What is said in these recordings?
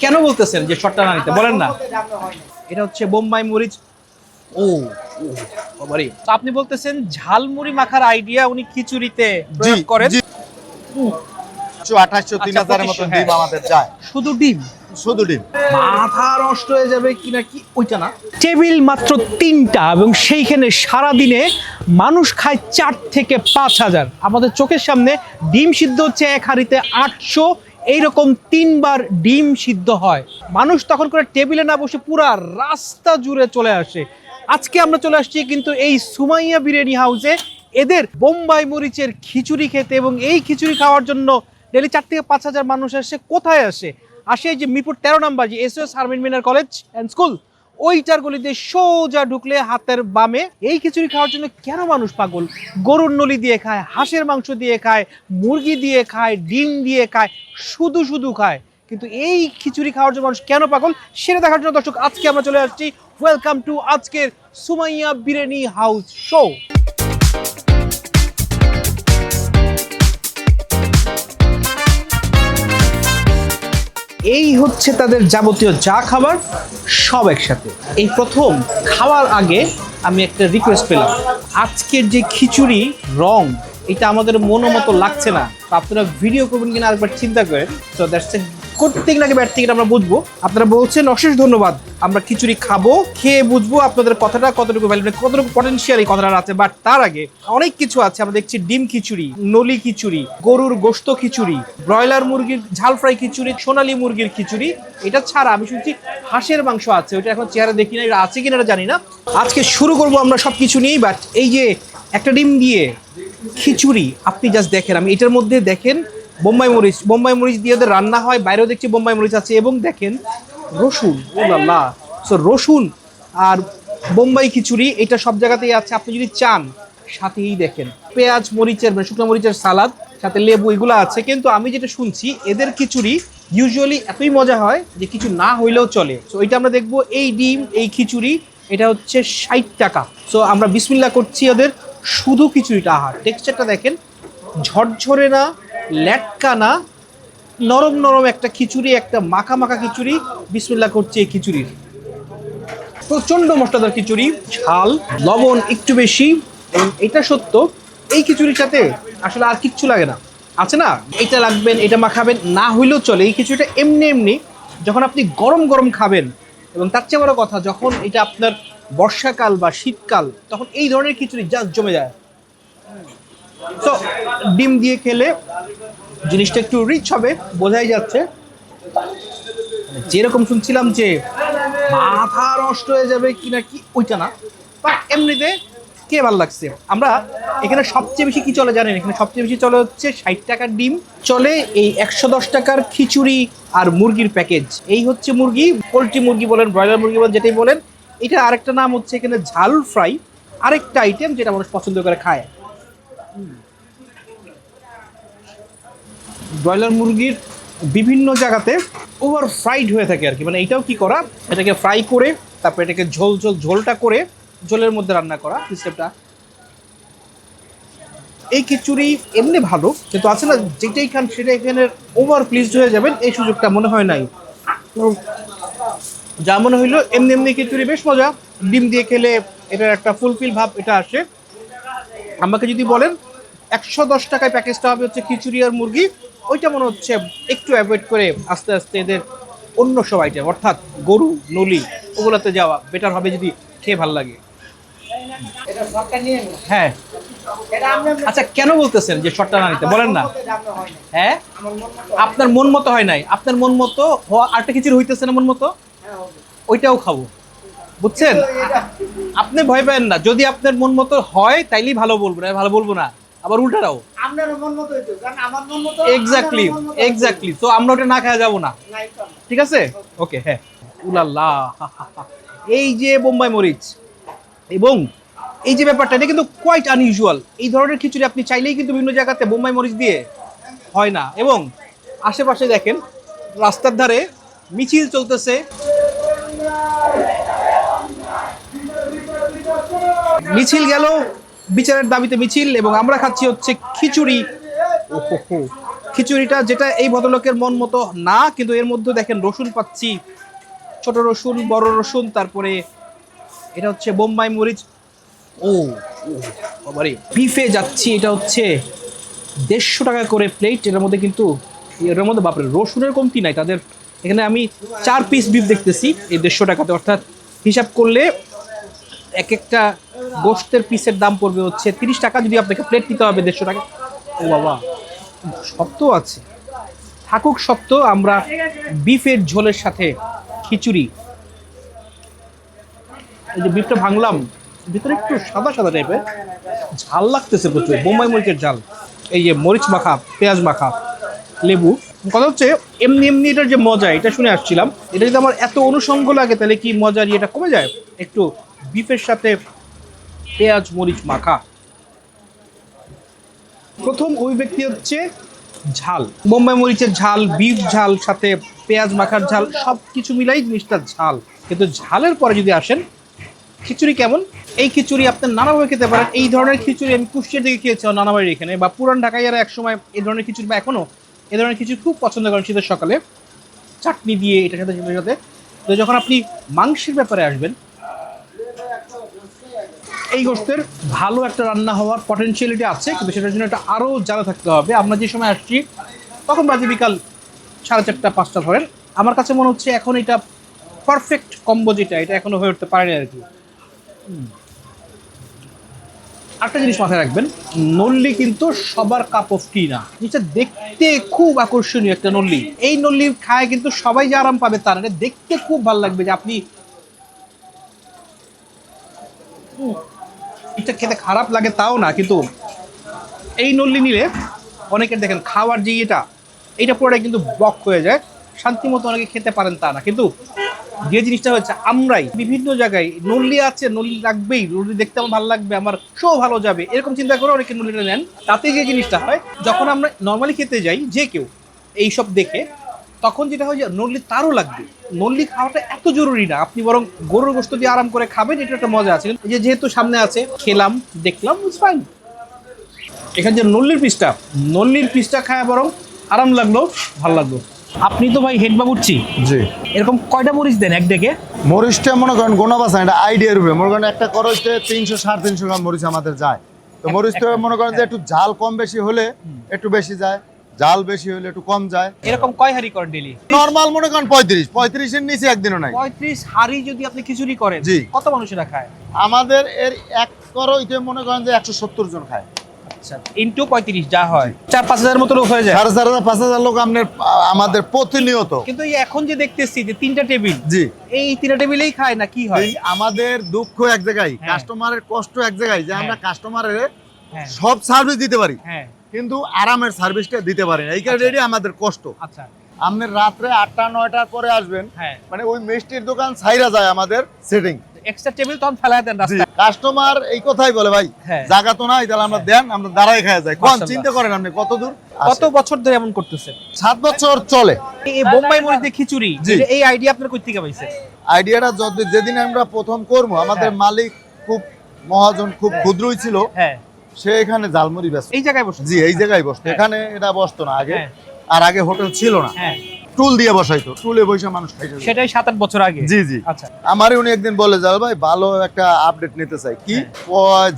কেন বলতেছেন যে শটটা না নিতে বলেন না? এটা হচ্ছে বোম্বাই মরিচ। ও বাবারে, তো আপনি বলতেছেন ঝালমুড়ি মাখার আইডিয়া উনি খিচুড়িতে প্রয়োগ করেন। 2800-3000 এর মতো ডিম আমাদের যায়, শুধু ডিম? শুধু ডিম। মাথা নষ্ট হয়ে যাবে কিনা কি ওইটা না, টেবিল মাত্র 3টা এবং সেইখানে সারাদিনে মানুষ খায় 4 থেকে 5,000। আমাদের চোখের সামনে ডিম সিদ্ধ হচ্ছে এক হাঁড়িতে 800, এইরকম 3বার ডিম সিদ্ধ হয়। মানুষ তখন করে টেবিলে না বসে পুরা রাস্তা জুড়ে চলে আসে। আজকে আমরা চলে আসছি কিন্তু এই সুমাইয়া বিরিয়ানি হাউসে এদের বোম্বাই মরিচের খিচুড়ি খেতে, এবং এই খিচুড়ি খাওয়ার জন্য ডেলি 4 থেকে 5,000 মানুষ আসে। কোথায় আসে? আসে যে মিরপুর 13 নম্বর যে SS Armin Minar college and school, ওইটার গলিতে সোজা ঢুকলে হাতের বামে। এই খিচুড়ি খাওয়ার জন্য কেন মানুষ পাগল? গরুর নলি দিয়ে খায়, হাঁসের মাংস দিয়ে খায়, মুরগি দিয়ে খায়, ডিম দিয়ে খায়, শুধু শুধু খায়। কিন্তু এই খিচুড়ি খাওয়ার জন্য মানুষ কেন পাগল সেটা দেখার জন্য দর্শক আজকে আমরা চলে আসছি। ওয়েলকাম টু আজকের সুমাইয়া বিরিয়ানি হাউস শো। এই হচ্ছে তাদের যাবতীয় যা খাবার সব একসাথে। এই প্রথম খাওয়ার আগে আমি একটা রিকোয়েস্ট পেলাম, আজকের যে খিচুড়ি রং এটা আমাদের মতো লাগছে না, তো আপনারা ভিডিও করবেন কিনা আরেকবার চিন্তা করেন। তো দ্যাটস এ গুড থিং নাকি ব্যাড থিং আমরা বুঝবো। আপনারা বলছেন অশেষ ধন্যবাদ, আমরা খিচুড়ি খাবো, খেয়ে বুঝবো আপনাদের কথাটা কতটুকু ভ্যালু, কতটুকু পটেনশিয়াল এই কথাটা আছে। বাট তার আগে অনেক কিছু আছে। আমরা দেখছি ডিম খিচুড়ি, নলি খিচুড়ি, গরুর গোশত খিচুড়ি, ব্রয়লার মুরগির ঝাল ফ্রাই খিচুড়ি, সোনালী মুরগির খিচুড়ি। এটা ছাড়া আমি শুনছি হাঁসের মাংস আছে, ওইটা এখন চেহারা দেখি না, এটা আছে কিনা এটা জানি না। আজকে শুরু করবো আমরা সব কিছু নিয়েই। বাট এই যে একটা ডিম দিয়ে খিচুড়ি আপনি জাস্ট দেখেন, আমি এটার মধ্যে দেখেন বোম্বাই মরিচ দিয়ে ওদের রান্না হয়, বাইরেও দেখছি বোম্বাই মরিচ আছে, এবং দেখেন রসুন। ও আল্লাহ, সো রসুন আর বোম্বাই খিচুড়ি এটা সব জায়গাতেই আছে। আপনি যদি চান সাথেই দেখেন পেঁয়াজ মরিচের মানে শুকনো মরিচের সালাদ, সাথে লেবু, এগুলো আছে। কিন্তু আমি যেটা শুনছি এদের খিচুড়ি ইউজুয়ালি এতই মজা হয় যে কিছু না হইলেও চলে। সো এটা আমরা দেখবো। এই ডিম, এই খিচুড়ি, এটা হচ্ছে 60 টাকা। সো আমরা বিসমিল্লাহ করছি ওদের শুধু খিচুড়িটা। আহার টেক্সচারটা দেখেন, ঝরঝরে না, ল্যাটকা না, নরম নরম একটা খিচুড়ি, একটা মাখা মাখা খিচুড়ি। বিসমিল্লাহ করছি এই খিচুড়ির। প্রচন্ড মশলাদার খিচুড়ি, ঝাল লবণ একটু বেশি। এবং এটা সত্য, এই খিচুড়ির সাথে আসলে আর কিচ্ছু লাগে না। আছে না, এটা লাগবেন, এটা মাখাবেন, না হইলেও চলে। এই খিচুড়িটা এমনি এমনি যখন আপনি গরম গরম খাবেন, এবং তার চেয়ে বড় কথা যখন এটা আপনার বর্ষাকাল বা শীতকাল, তখন এই ধরনের খিচুড়ি জাস্ট জমে যায়। তো ডিম দিয়ে খেলে জিনিসটা একটু রিচ হবে, বোঝাই যাচ্ছে। যেরকম শুনছিলাম যে মাথা নষ্ট হয়ে যাবে কিনা কি ওইটা না, বাট এমনিতে কে ভালো লাগছে। আমরা এখানে সবচেয়ে বেশি কি চলে জানেন? এখানে সবচেয়ে বেশি চলে হচ্ছে 60 টাকার ডিম চলে, এই 110 টাকার খিচুড়ি আর মুরগির প্যাকেজ। এই হচ্ছে মুরগি, পোলট্রি মুরগি বলেন, ব্রয়লার মুরগি বলেন, যেটাই বলেন। এটা আরেকটা নাম হচ্ছে এখানে ঝাল ফ্রাই, আরেকটা আইটেম যেটা মানুষ পছন্দ করে খায়। ব্রয়লার মুরগির বিভিন্ন জায়গাতে ওভার ফ্রাইড হয়ে থাকে আর কি, মানে এটাও কি করা, এটাকে ফ্রাই করে তারপর এটাকে ঝোলটা করে ঝোলের মধ্যে রান্না করা সিস্টেমটা। এই খিচুড়ি এমনি ভালো, কিন্তু আছে না যেটাই খান সেটা এখানে ওভার প্লিজড হয়ে যাবেন, এই সুযোগটা মনে হয় নাই। যা মনে হইলো এমনি এমনি খিচুড়ি বেশ মজা। ডিম দিয়ে খেলে এটার একটা ফুলফিল ভাব এটা আসে। আমাকে যদি বলেন 110 টাকায় প্যাকেজটা হবে হচ্ছে খিচুড়ি আর মুরগি, ওইটা মনে হচ্ছে একটু অ্যাভয়েড করে আস্তে আস্তে এদের অন্য সব আইটেম অর্থাৎ গরু নলি ওগুলোতে যাওয়া বেটার হবে যদি খেয়ে ভালো লাগে। হ্যাঁ, আচ্ছা কেন বলতেছেন যে শটটা না নিতে বলেন না? হ্যাঁ, আপনার মন মতো হয় নাই, আপনার মন মতো আরেকটা খিচুড়ি হইতেছে না মন মতো, ওইটাও খাবো, বুঝছেন? আপনি ভয় পেন না, যদি আপনার মন মতো হয় তাইলেই ভালো বলবো, না ভালো বলবো না। আবার উল্টাটাও এক্স্যাক্টলি। তো আমরা ওটা না খাওয়া যাবো না, ঠিক আছে? ওকে, হ্যাঁ। উলাল্লাহ, এই যে বোম্বাই মরিচ এবং এই যে ব্যাপারটা, এটা কিন্তু কোয়াইট আনইউজুয়াল। এই ধরনের খিচুড়ি আপনি চাইলেই কিন্তু বিভিন্ন জায়গাতে বোম্বাই মরিচ দিয়ে হয় না। এবং আশেপাশে দেখেন রাস্তার ধারে মিছিল চলতেছে, মিছিল গেল বিচারের দাবিতে মিছিল, এবং আমরা খাচ্ছি হচ্ছে খিচুড়ি। ওহো, খিচুড়িটা যেটা এই ভদ্রলোকের মন মতো না, কিন্তু এর মধ্যে দেখেন রসুন পাচ্ছি, ছোট রসুন, বড় রসুন, তারপরে এটা হচ্ছে বোম্বাই মরিচ। ও বাবারে, বিফে যাচ্ছি, এটা হচ্ছে 150 টাকা করে প্লেট। এটার মধ্যে কিন্তু এটার মধ্যে বাপরে রসুনের কমতি নাই তাদের এখানে। আমি 4 পিস বিফ দেখতেছি এই 150 টাকাতে, অর্থাৎ হিসাব করলে এক একটা গোশতের পিসের দাম পড়বে হচ্ছে 30 টাকা, যদি আপনাকে প্লেট নিতে হবে 150 টাকা। ও বাবা, সত্য আছে, থাকুক সত্য। আমরা বিফের ঝোলের সাথে খিচুড়ি, এই যে বিফটা ভাঙলাম, ভিতরে একটু সাদা সাদা টাইপের, ঝাল লাগতেছে প্রচুর, বোম্বাই মরিচের ঝাল। এই যে মরিচ মাখা, পেঁয়াজ মাখা, লেবু। কথা হচ্ছে এমনি এমনি এটার যে মজা, এটা শুনে আসছিলাম, এটা যদি আমার এত অনুষঙ্গ লাগে তাহলে কি মজার এটা কমে যায় একটু। বিফের সাথে পেঁয়াজ মরিচ মাখা, প্রথম অভিব্যক্তি হচ্ছে ঝাল, বোম্বাই মরিচের ঝাল, বিফ ঝাল, সাথে পেঁয়াজ মাখার ঝাল, সব কিছু মিলাই জিনিসটা ঝাল। কিন্তু ঝালের পরে যদি আসেন খিচুড়ি কেমন, এই খিচুড়ি আপনার নানাভাবে খেতে পারেন। এই ধরনের খিচুড়ি আমি কুষ্টিয়ার দিকে খেয়েছি নানা বাড়ির এখানে, বা পুরান ঢাকাইয়ারা একসময় এই ধরনের খিচুড়ি, বা এখনো এই ধরনের খিচুড়ি খুব পছন্দ করেন শীতের সকালে চাটনি দিয়ে, এটার সাথে সেটার সাথে। তো যখন আপনি মাংসের ব্যাপারে আসবেন, এই গোশতের ভালো একটা রান্না হওয়ার পটেনশিয়ালিটি আছে, কিন্তু সেটার জন্য এটা আরও জানা থাকতে হবে। আমরা যে সময় আসছি তখন বাজে বিকাল 4:30 5টা ধরেন। আমার কাছে মনে হচ্ছে এখন এটা পারফেক্ট কম্বো, যেটা এটা এখনো হয়ে উঠতে পারেনি আর কি। একটা জিনিস মাথায় রাখবেন, নল্লি কিন্তু সবার কাপ অফ টি না। জিনিসটা দেখতে খুব আকর্ষণীয় একটা নল্লি, এই নল্লি খায় কিন্তু সবাই যে আরাম পাবে তার, এটা দেখতে খুব ভালো লাগবে যে আপনি এটা খেতে খারাপ লাগে তাও না, কিন্তু এই নল্লি নিলে অনেকের দেখেন খাওয়ার যে এটা পুরোটাই কিন্তু ব্লক হয়ে যায়, শান্তি মতো অনেকে খেতে পারেন তা না। কিন্তু যে জিনিসটা হচ্ছে, আমরাই বিভিন্ন জায়গায় নল্লি আছে, নল্লি লাগবেই, নল্লি দেখতে আমার ভালো লাগবে, আমার শো ভালো যাবে, এরকম চিন্তা করে অনেকে নল্লিটা নেন। তাতে যে জিনিসটা হয়, যখন আমরা নর্মালি খেতে যাই যে কেউ এইসব দেখে, তখন যেটা হয় যে নল্লি তারও লাগবে। নল্লি খাওয়াটা এত জরুরি না, আপনি বরং গরুর গোশত দিয়ে আরাম করে খাবেন, এটা একটা মজা আছে। এই যে যেহেতু সামনে আছে, খেলাম, দেখলাম, ইটস ফাইন। এখানে যে নল্লির পিসটা খায় বরং আরাম লাগলো, ভালো লাগলো। আপনি তো ভাই হেড বাবুর্চি, জি। এরকম কয়টা মরিচ দেন এক ডেকে? মরিচটা মনে করেন গোনা বাসা, এটা আইডিয়ার উপরে মনে করেন একটা খরচে 300 350 গ্রাম মরিচ আমাদের যায়। তো মরিচটা মনে করেন যে একটু ঝাল কম বেশি হলে একটু বেশি যায়, জাল বেশি হলে একটু কম যায়। এরকম কয় হাঁড়ি করেন ডেলি? নরমাল মনে করেন 35 এর নিচে একদিনও নাই। 35 হাঁড়ি যদি আপনি খিচুড়ি করেন, জি। কত মানুষেরা খায়? আমাদের এর এক করইতে মনে করেন যে 170 জন খায়। আচ্ছা, ইনটু 35 যা হয় 4-5 হাজার মতো লোক হয়ে যায়। 4,500 5,000 লোক আমাদের প্রতিনিয়ত। কিন্তু এই এখন যে দেখতেছি যে 3টা টেবিল, জি, এই 3টা টেবিলেই খায় না কি হয়? আমাদের দুঃখ এক জায়গায়, হ্যাঁ। কাস্টমারের কষ্ট এক জায়গায়, যে আমরা হ্যাঁ। কাস্টমারের হ্যাঁ সব সার্ভিস দিতে পারি হ্যাঁ, কিন্তু আরামের সার্ভিসটা দিতে পারি না, এই কারণে আমাদের কষ্ট। আচ্ছা আপনি রাত্রে 8টা 9টার পরে আসবেন, হ্যাঁ, মানে ওই মিষ্টির দোকান ছাইরা যায় আমাদের সেটিং। এক্সট্রা টেবিল তখন ফেলায় দেন রাস্তায়। কাস্টমার এই কথাই বলে, ভাই হ্যাঁ। জায়গা তো নাই, তাহলে আমরা দেন, আমরা দাঁড়ায় খাওয়া যায়। কোন মাশাআল্লাহ। চিন্তা করেন আপনি কত দূর? কত বছর ধরে এমন করতেছেন? 7 বছর চলে। এই বোম্বাই মরিচ দিয়ে খিচুড়ি, জি। এই আইডিয়া আপনার কই থেকে পাইছেন? আইডিয়াটা যেদিন আমরা প্রথম করবো, আমাদের হ্যাঁ। মালিক খুব মহাজন, খুব ক্ষুদ্রই ছিল, হ্যাঁ, সে এখানে জালমুড়ি ব্যস্ত। এই জায়গায় বসে? জি, এই জায়গায় বসতো। হ্যাঁ। এখানে এটা বসতো না আগে, হ্যাঁ। আর আগে হোটেল ছিল না, হ্যাঁ, টুল দিয়ে বসাইতো, টুলে বসে মানুষ খাইতো। সেটাই 7-8 বছর আগে। জি জি। আচ্ছা, আমারই উনি একদিন বলে, জাল ভাই ভালো একটা আপডেট নিতে চাই। কি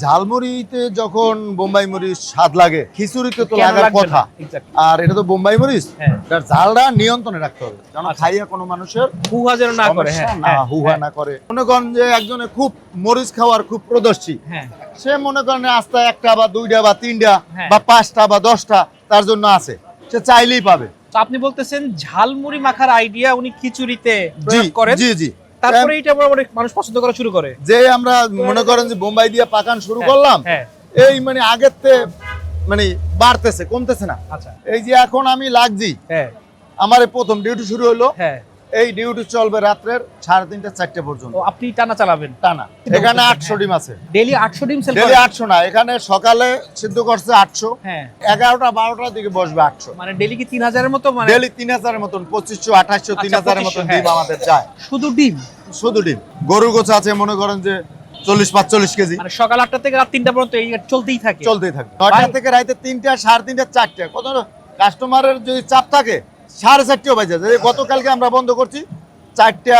ঝালমুড়িতে যখন বোম্বাই মরিচ স্বাদ লাগে, খিচুড়িতে তো কেন লাগার লাগবে কথা। না? Exactly. আর এটা তো বোম্বাই মরিচ, হ্যাঁ। এটার ঝালটা নিয়ন্ত্রণে রাখতে হবে, যেন আচ্ছা। খাইয়া কোনো মানুষের হুহা যেন না করে। সমস্যা হ্যাঁ, না, হ্যাঁ, হুহা না করে। মনে করেন যে একজনে খুব মরিচ খাওয়ার খুব প্রদর্শী, হ্যাঁ, সে মনে করেন আস্তে 1টা বা 2টা বা 3টা হ্যাঁ। বা 5টা বা 10টা তার জন্য আছে, সে চাইলেই পাবে। তো আপনি বলতেছেন ঝালমুড়ি মাখার আইডিয়া উনি খিচুড়িতে জি প্রয়োগ করেন, জি জি। তারপরে এটা মোটামুটি মানুষ পছন্দ করা শুরু করে। যে আমরা মনে করেন যে বোম্বাই দিয়ে পাকান শুরু হ্যাঁ, করলাম, হ্যাঁ, এই মানে আগের মানে বাড়তেছে, কমতেছে না। আচ্ছা, এই যে এখন আমি লাগছি, হ্যাঁ, আমার এই প্রথম ডিউটি শুরু হলো, হ্যাঁ। এই ডিউটি চলবে রাত্রের 3:30 4টা পর্যন্ত ও আপনি টানা চালাবেন? টানা। এখানে 800 ডিম আছে ডেইলি 800 ডিম সেল ডেলি। করেন? 800 না, এখানে সকালে সিদ্ধ করছে 800, হ্যাঁ, 11টা 12টার দিকে বসবে 800। মানে ডেইলি কি 3000 এর মতো? মানে ডেলি 3000 এর মতন, 2500 2800 আচ্ছা, 3000 এর মতন 2500, ডিম হ্যাঁ। আমাদের যায়। শুধু ডিম? শুধু ডিম। গরুর গোছ আছে মনে করেন যে 40-45 কেজি, মানে সকাল 8টা থেকে রাত 3টা পর্যন্ত এই চলতেই থাকে? চলতেই থাকবে। 9টা থেকে রাতে 3টা 3:30 4টা, কত কাস্টমারের যদি চাপ থাকে 4:30 বাজে যায়। গতকালকে আমরা বন্ধ করছি 4টা,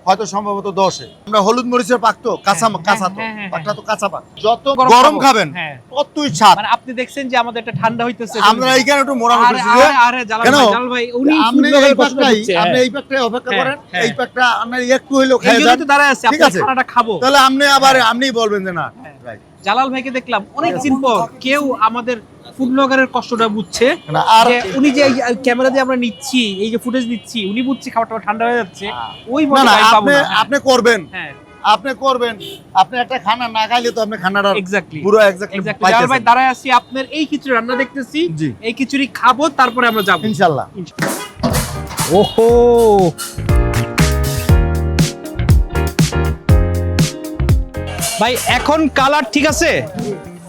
হয়তো সম্ভবত 10-এ। আমরা হলুদ মরিচের পাক তো কাঁচা কাঁচা তো হ্যাঁ, হ্যাঁ, পাকটা তো কাঁচা পাক, যত গরম গরম খাবো। খাবেন হ্যাঁ। ততই স্বাদ। মানে আপনি দেখছেন যে আমাদের একটা ঠান্ডা হইতেছে, আমরা এইখানে একটু মোড়ানো আরে করছি যে আরে জালাল কেন? ভাই উনি আপনি food blogger এই পছন্দ পাকটাই, করছে, আপনি হ্যাঁ। এই পাকটাই অপেক্ষা হ্যাঁ, করেন, হ্যাঁ। এই পাকটা আপনার একটু হইলেও এই খেয়ে জন্যই যান, তো দাঁড়ায় আছে, ঠিক আপনি আছে? খানাটা খাবো। তাহলে আপনি আবার আপনিই বলবেন যে না right। জালাল ভাইকে দেখলাম অনেকদিন পর কেউ আমাদের ফুড ব্লগারের কষ্টটা বুঝছে, না, আর যে উনি যে এই ক্যামেরা দিয়ে আমরা নিচ্ছি, এই যে ফুটেজ নিচ্ছি, উনি বুঝছে খাবারটা ঠান্ডা হয়ে যাচ্ছে, ওই না মজা না, আমি পাবো আপনি না। হ্যাঁ, আপনি করবেন, হ্যাঁ আপনি করবেন। আপনি একটা খানা না খাইলে তো আপনি খানাটা এক্স্যাক্টলি পুরো এক্স্যাক্টলি জালাল ভাই দাঁড়ায় আছি, আপনার এই খিচুড়ি রান্না দেখতেছি, জি। এই খিচুড়ি খাবো, তারপরে আমরা যাবো ইনশাআল্লাহ। ওহো, ভাই এখন কালার ঠিক আছে,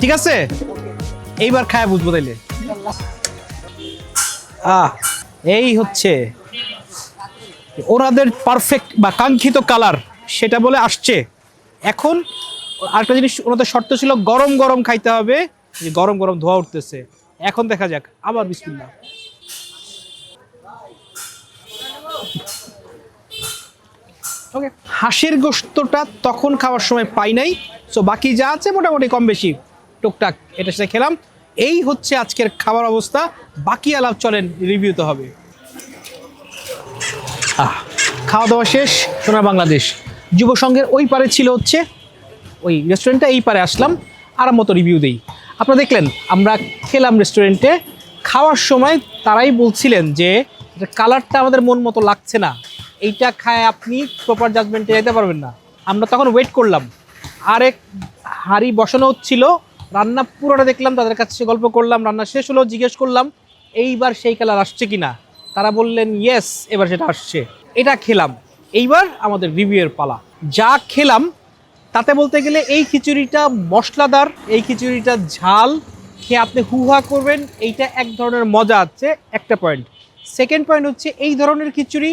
ঠিক আছে, এইবার খায় বুঝবো তাইলে। এই হচ্ছে ওনাদের পারফেক্ট বা কাঙ্ক্ষিত কালার, সেটা বলে আসছে। এখন আরেকটা জিনিস, ওনাদের শর্ত ছিল গরম গরম খাইতে হবে, যে গরম গরম ধোয়া উঠতেছে। এখন দেখা যাক, আবার বিসমিল্লাহ। ওকে, হাঁসের গোশতটা তখন খাওয়ার সময় পাই নাই, সো বাকি যা আছে মোটামুটি কম বেশি টুকটাক এটা সেটা খেলাম। এই হচ্ছে আজকের খাবার অবস্থা, বাকি আলাপ চলেন রিভিউতে হবে। খাওয়া দাওয়া শেষ, সোনার বাংলাদেশ যুব সংঘের ওই পারে ছিল হচ্ছে ওই রেস্টুরেন্টটা, এই পারে আসলাম আরাম মতো রিভিউ দেই। আপনারা দেখলেন আমরা খেলাম রেস্টুরেন্টে, খাওয়ার সময় তারাই বলছিলেন যে কালারটা আমাদের মন মতো লাগছে না, এইটা খায় আপনি প্রপার জাজমেন্টে যেতে পারবেন না। আমরা তখন ওয়েট করলাম, আরেক হাঁড়ি বসানো হচ্ছিল, রান্না পুরোটা দেখলাম, তাদের কাছে গল্প করলাম, রান্না শেষ হলো, জিজ্ঞেস করলাম এইবার সেই কালার আসছে কিনা, তারা বললেন ইয়েস, এবার সেটা আসছে। এটা খেলাম, এইবার আমাদের রিভিউয়ের পালা। যা খেলাম তাতে বলতে গেলে এই খিচুড়িটা মশলাদার, এই খিচুড়িটা ঝাল, খেয়ে আপনি হুহা করবেন, এইটা এক ধরনের মজা আছে, একটা পয়েন্ট। সেকেন্ড পয়েন্ট হচ্ছে এই ধরনের খিচুড়ি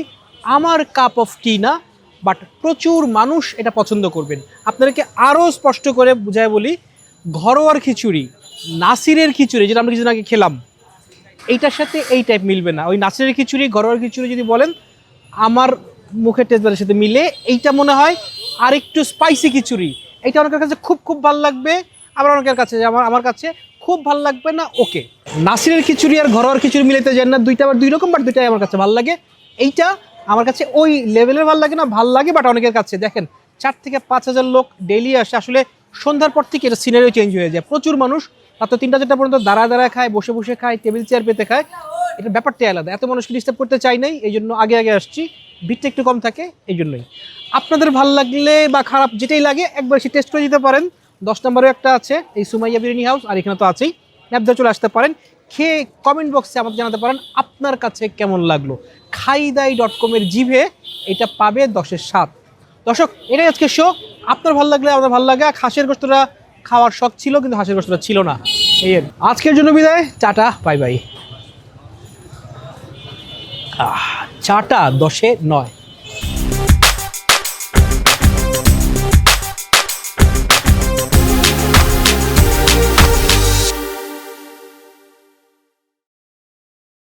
আমার কাপ অফ টি না, বাট প্রচুর মানুষ এটা পছন্দ করবেন। আপনাদেরকে আরও স্পষ্ট করে বুঝায় বলি, ঘরোয়ার খিচুড়ি, নাসিরের খিচুড়ি যেটা আমরা কিছুদিন আগে খেলাম, এইটার সাথে এই টাইপ মিলবে না। ওই নাসিরের খিচুড়ি, ঘরোয়ার খিচুড়ি যদি বলেন, আমার মুখের টেস্টবারের সাথে মিলে এইটা মনে হয় আর একটু স্পাইসি খিচুড়ি। এইটা অনেকের কাছে খুব খুব ভালো লাগবে, আবার অনেকের কাছে আমার কাছে খুব ভালো লাগবে না। ওকে, নাসিরের খিচুড়ি আর ঘরোয়ার খিচুড়ি মিলাতে যান না, দুইটা আবার দুই রকম, বাট দুইটাই আমার কাছে ভালো লাগে। এইটা আমার কাছে ওই লেভেলের ভালো লাগে না, ভালো লাগে, বাট অনেকের কাছে দেখেন 4 থেকে 5 হাজার লোক ডেইলি আসে, আসলে সন্ধ্যার পর থেকে এটা সিনারিও চেঞ্জ হয়ে যায়। প্রচুর মানুষ রাত 3টা-4টা পর্যন্ত দাঁড়ায় দাঁড়ায় খায়, বসে বসে খায়, টেবিল চেয়ার পেতে খায়, এটা ব্যাপারটাই আলাদা। এত মানুষকে ডিস্টার্ব করতে চাই নাই, এই জন্য আগে আগে আসছি, ভিড়টা একটু কম থাকে এই জন্যই। আপনাদের ভালো লাগলে বা খারাপ যেটাই লাগে একবার সে টেস্ট করে দিতে পারেন। 10 নম্বরেও একটা আছে এই সুমাইয়া বিরিয়ানি হাউস, আর এখানে তো আছেই, ন্যাপ ধরে চলে আসতে পারেন, খেয়ে কমেন্ট বক্সে আমাকে জানাতে পারেন আপনার কাছে কেমন লাগলো। খাইদাই.com-এর জিভে এটা পাবে 10-এর 7। দর্শক, এটাই আজকে শো। আপনার ভালো লাগলে আমাদের ভালো লাগে। খাসের গোশতটা খাওয়ার শখ ছিল, কিন্তু হাঁসের গোশতটা ছিল না। এই আজকের জন্য বিদায়, টাটা, বাই বাই। চাটা 10-এ 9।